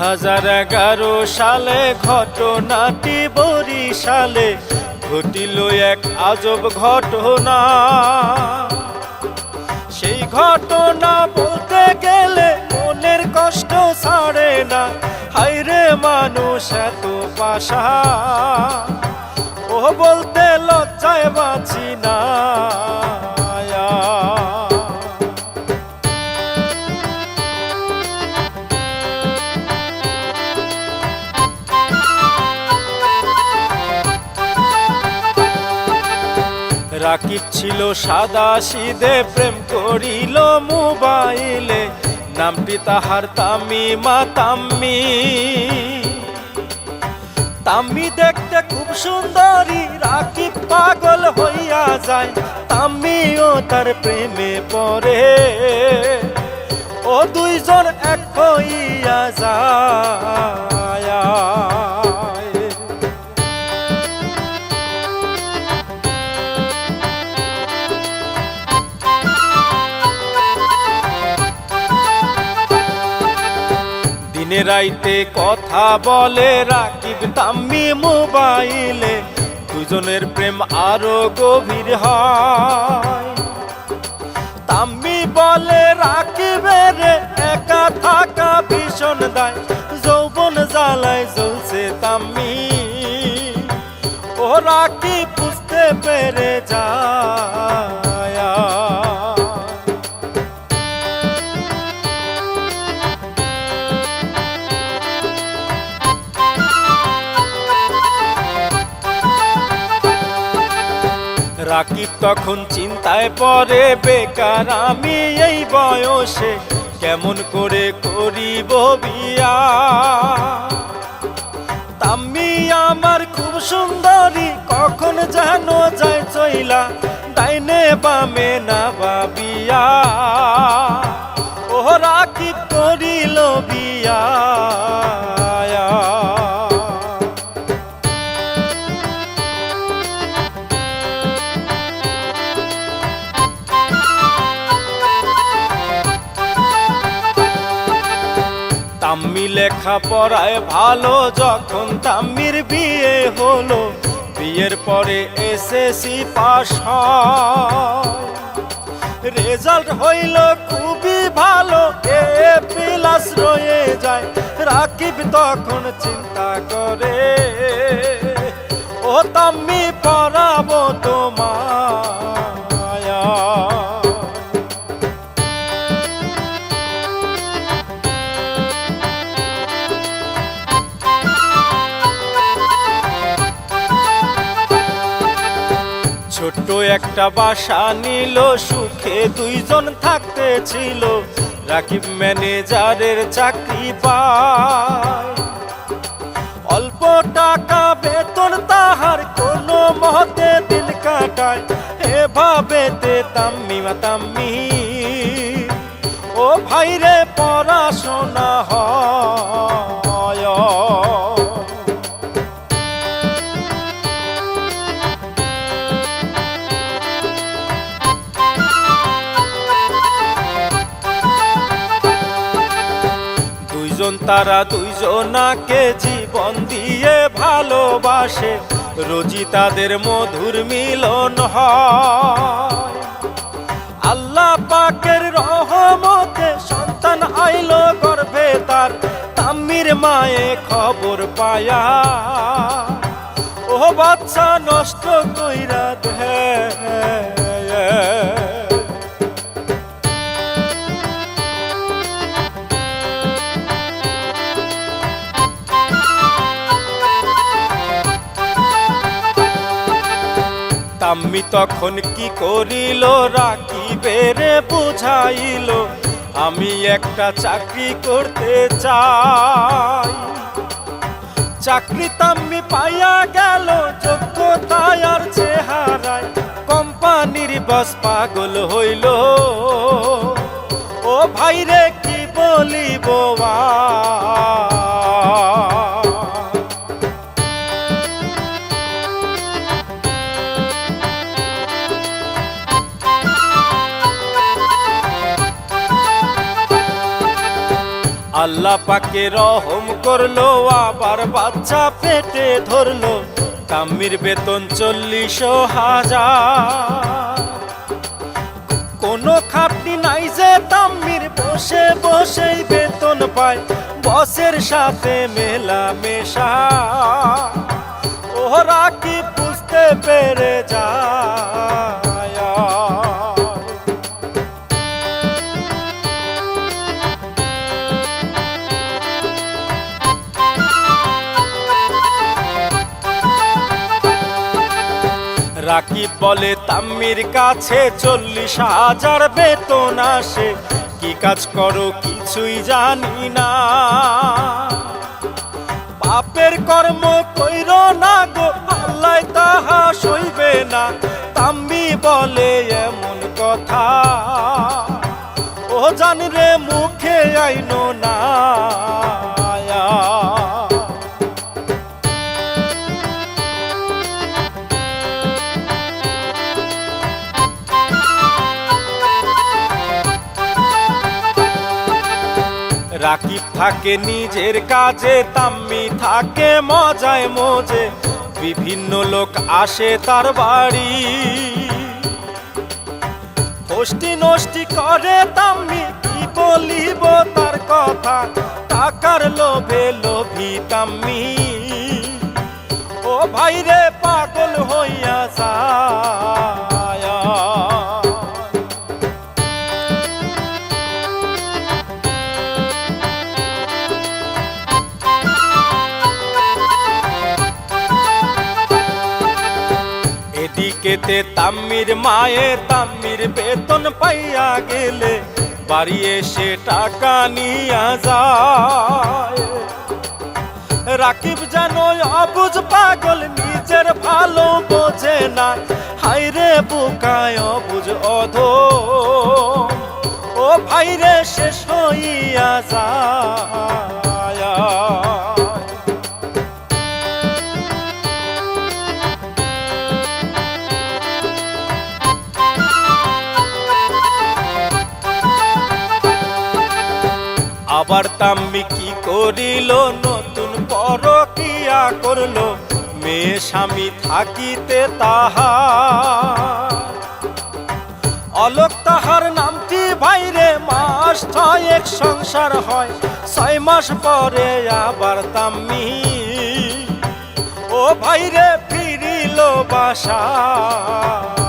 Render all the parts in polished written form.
2011 সালে ঘটনাটি বরিশালে ঘটিল এক আজব ঘটনা। সেই ঘটনা বলতে গেলে মনের কষ্ট ছাড়ে না। হায়রে মানুষ এত পাশা, ও বলতে লজ্জায় বাঁচি না। রাকিব ছিল সাদা সিধে, প্রেম করিল মোবাইলে, নামটি তাহার তামিমা তাম্মি। তাম্মি দেখতে খুব সুন্দরী, রাকিব পাগল হইয়া যায়, তাম্মিও তার প্রেমে পড়ে, ও দুইজন এক হইয়া যায়। দিনে রাইতে কথা বলে রাকিব তাম্মি মোবাইলে, দুজনের প্রেম আরো গভীর হয়। তাম্মি বলে রাকিবের একা থাকা ভীষণ দায়, যৌবন জ্বালায় জ্বলছে তাম্মি, ও রাকিব বুঝতে পেরে যায়। রাকিব তখন চিন্তায় পড়ে, বেকার আমি এই বয়সে, কেমন করে করিব বিয়া। তাম্মি আমার খুব সুন্দরী, কখন যেন যায় চইলা, ডাইনে বামে না ভাবিয়া, ও রাকিব করিল বিয়া। তাম্মি লেখা পড়ায় ভালো, যখন তাম্মির বিয়ে হলো, বিয়ের পরে এসএসসি পাস হয়, রেজাল্ট হইল খুবই ভালো, A+ রয়ে যায়। রাকিব তখন চিন্তা করে, ও তাম্মি পড়াবো তোমায়। ছোট্ট একটা বাসা নিল, সুখে দুইজন থাকতে ছিল, রাকিব ম্যানেজারের চাকরি পায়। অল্প টাকা বেতন তাহার, কোনো মতে দিন কাটায়, এভাবেতে তাম্মিমা তাম্মি, ও ভাইরে পড়াশোনা হয়। তারা দুইজনাকে জীবন দিয়ে ভালোবাসে, রোজই তাদের মধুর মিলন হয়। আল্লাহ পাকের রহমতে সন্তান আইলো গর্ভে তার, তাম্মির মায়ে খবর পায়া, ও বাচ্চা নষ্ট কইরা দে। তাম্মি তখন কি করিল, রাকিবের বুঝাইল, আমি একটা চাকরি করতে চাই। চাকরি তাম্মি পাইয়া গেল, যোগ্যতায় আর চেহারায়, কোম্পানির বস পাগল হইল, ও ভাইরে কি বলিব। আল্লাহ পাকে রহম করলো, আবার বাচ্চা পেটে ধরলো। তাম্মির বেতন 40,000। কোনো খাটনি নাই যে তাম্মির, বসে বসেই বেতন পায়, বসের সাথে মেলামেশা। ওরা কি বুঝতে পেরে যায়? রাকিব বলে তাম্মির কাছে 40,000 বেতন আসে, কি কাজ করো কিছুই জানি না। পাপের কর্ম কইরো না গো, আল্লাহ তাহা সইবে না। তাম্মি বলে এমন কথা, ও জানি রে মুখে আইনো না। রাকিব থাকে নিজের কাজে, তাম্মি থাকে মজায় মজে। বিভিন্ন লোক আসে তার বাড়ি, ফষ্টি নষ্টি করে তাম্মি, কি বলিব তার কথা। টাকার লোভে লোভী তাম্মি, ও ভাইরে পাগল হইয়া যায়। এদিকেতে তাম্মির মায়ে তাম্মির বেতন পাইয়া গেলে, বাড়ি এসে টাকা নিয়া যায়। রাকিব যেন অবুঝ পাগল, নিজের ভালো বোঝে না। হাইরে বুকায় অবুঝ অধম, ও ভাইরে শেষ হইয়া যায়। আবার তাম্মি কি করিল, নতুন পরকিয়া করলো। মেয়ে স্বামী থাকিতে তাহার, অলোক তাহার নামটি ভাইরে। মাস 6 সংসার হয়, 6 মাস পরে আবার তাম্মি, ও ভাইরে ফিরিল বাসায়।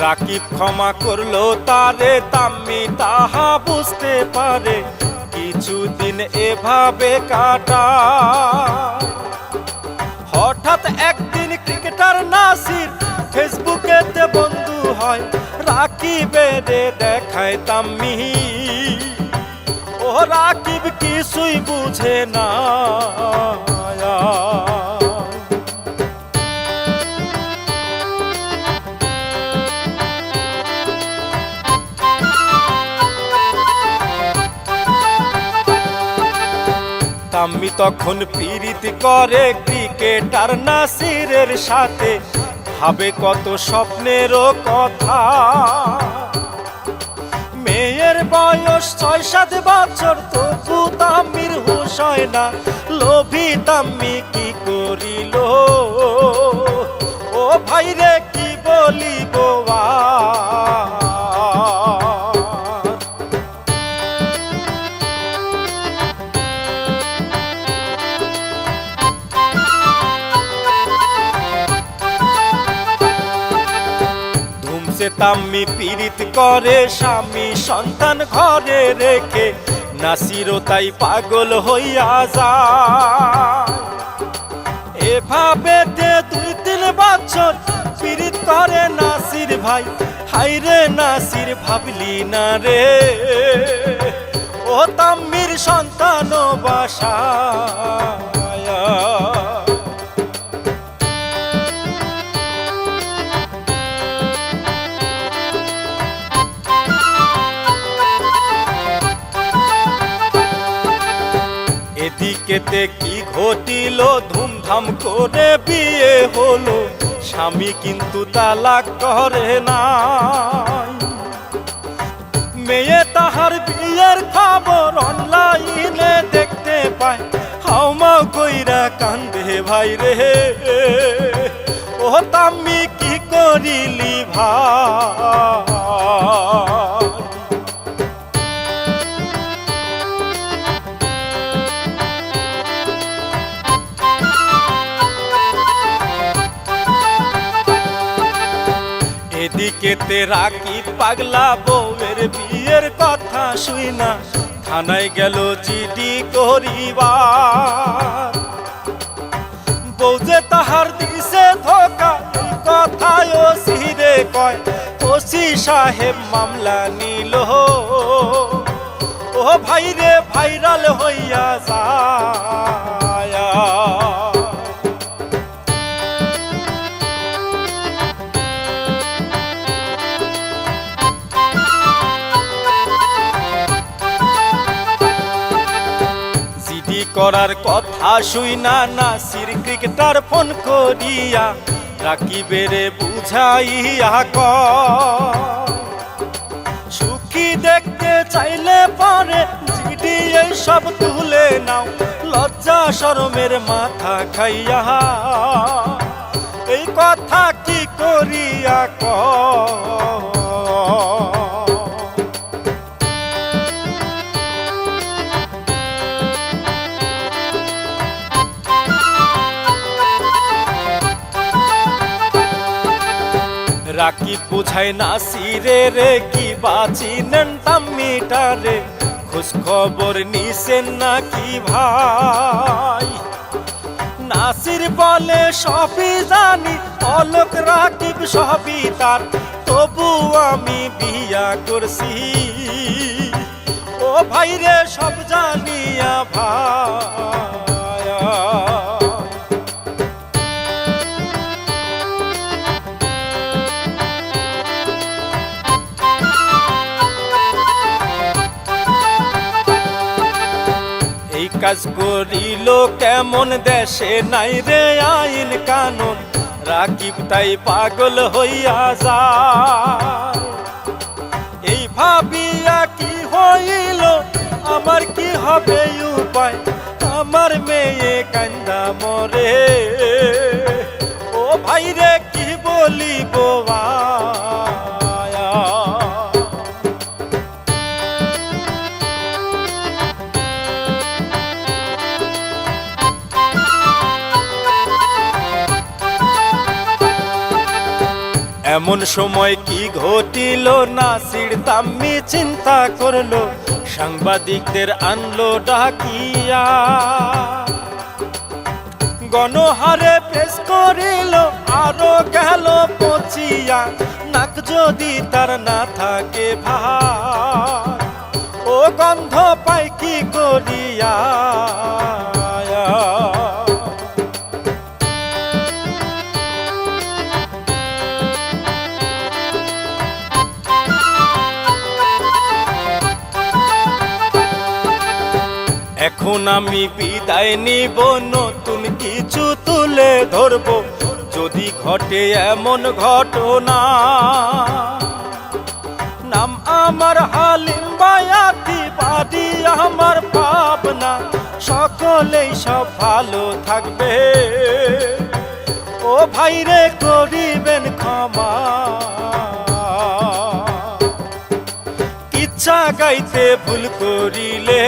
রাকিব ক্ষমা করলো তারে, তাম্মি তাহা বুঝতে পারে। কিছুদিন এভাবে কাটা, হঠাৎ একদিন ক্রিকেটার নাসির ফেসবুকেতে বন্ধু হয়। রাকিবেরে দেখায় তাম্মি, ও রাকিব কিছুই বুঝে না। তাম্মি তখন পীড়িত করে ক্রিকেটার নাসিরের সাথে, ভাবে কত স্বপ্নেরও কথা। মেয়ের বয়স 6-7 বছর, তবু তাম্মির হুঁশ হয় না। লোভী তাম্মি কি করিল, ও ভাইরে কি বলিব আর। তাম্মি পীড়িত করে স্বামী সন্তান ঘরে রেখে, নাসিরও তাই পাগল হইয়া যায়। এভাবে 2-3 বছর পীড়িত করে নাসির ভাই। হাইরে নাসির ভাবলি না রে, ও তাম্মির সন্তান বাসায়। এদিকেতে কি ঘটিল ধুমধাম করে বিয়ে হলো, স্বামী কিন্তু তালাক করে না। মেয়ে তাহার বিয়ের খবর অনলাইনে দেখতে পায়, হাউমাউ কইরা কান্দে ভাই রে। ও তাম্মি কি করিলি ভাই? এদিকেতে রাকিব পাগলা বউয়ের বিয়ের কথা শুইনা থানায় গেল জিডি করিবার। বউ যে তাহার দিছে ধোকা, কথায় ওসিরে কয়, ওসি সাহেব মামলা নিল। ও ভাইরে ভাইরাল হইয়া যায়। করার কথা শুইনা নাসির ক্রিকেটার ফোন করিয়া রাকিবেরে বুঝাইয়া সুখী দেখতে চাইলে পারে জিডি এই সব তুলে নাও, লজ্জা শরমের মাথা খাইয়া এই কথা কি করিয়া রাকিব বুঝায় নাসিরে রে কি বাঁচিনেন তাম্মিটারে, খোঁজ খবর নিছেন নাকি ভাই? নাসির বলে সবই জানি, অলোক রাকিব সবই তার, তবু আমি বিয়া করছি। ও ভাই রে সব জানিয়া ভাই। কাজ করিল কেমন, দেশে নাই রে আইন কানুন, রাকিব তাই পাগল হইয়া যায়। এই ভাবিয়া কি হইল, আমার কি হবে উপায়, আমার মেয়ে কান্দা মরে। ও ভাই রে কি বলিব এমন সময় কি ঘটিল, নাসির তাম্মি চিন্তা করলো, সাংবাদিকদের আনলো ডাকিয়া। গণহারে পেশ করিল, আরো গেল পচিয়া, নাক যদি তার না থাকে ভাই, ও গন্ধ পাই কি করিয়া। এখন আমি বিদায় নিব, নতুন কিছু তুলে ধরব, যদি ঘটে এমন ঘটনা। নাম আমার হালিম বায়াতি, বাড়ি আমার পাবনা, সকলেই সব ভালো থাকবে। ও ভাইরে করিবেন ক্ষমা, ইচ্ছা গাইতে ভুল করিলে।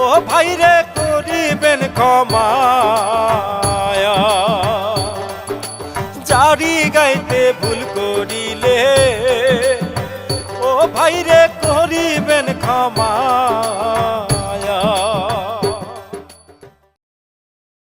ও ভাইরে করিবেন ক্ষমা, জারি গাইতে ভুল করিলে। ও ভাইরে করিবেন ক্ষমা।